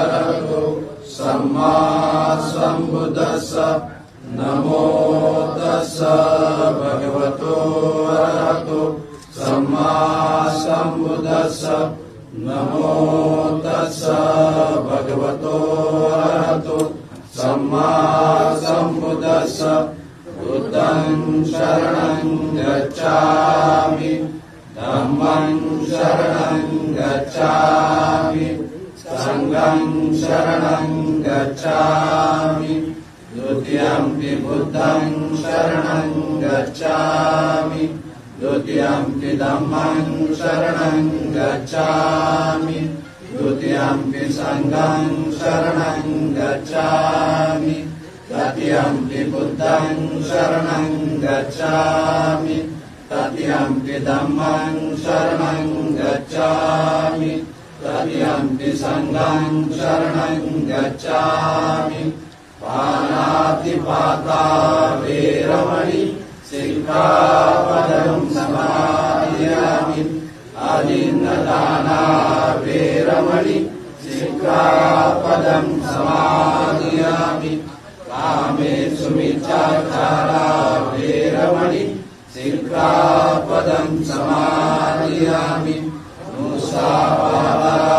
अरहतो सम्मा सम्बुद्धस्स नमो तस्स भगवतो अरहतो सम्मा सम्बुद्धस्स नमो तस्स भगवतो अरहतो सम्मा सम्बुद्धस्स बुद्धं शरणं गच्छामि धम्मं शरणं गच्छामि संघं शरणं गच्छामि द्वितीयंपि बुद्धं शरणं गच्छामि द्वितीयंपि धम्मं शरणं गच्छामि द्वितीयंपि संघं शरणं गच्छामि तृतीयंपि बुद्धं शरणं गच्छामि तृतीयंपि धम्मं शरणं गच्छामि तृतीयंपि संघं शरणं गच्छामि पानातिपाता वेरमणि सिक्खापदं समादयामि आदिन्नदाना वेरमणि सिक्खापदं समादयामि कामेषु मिथ्याचारा वेरमणि सिक्खापदं समादयामि मुसावादा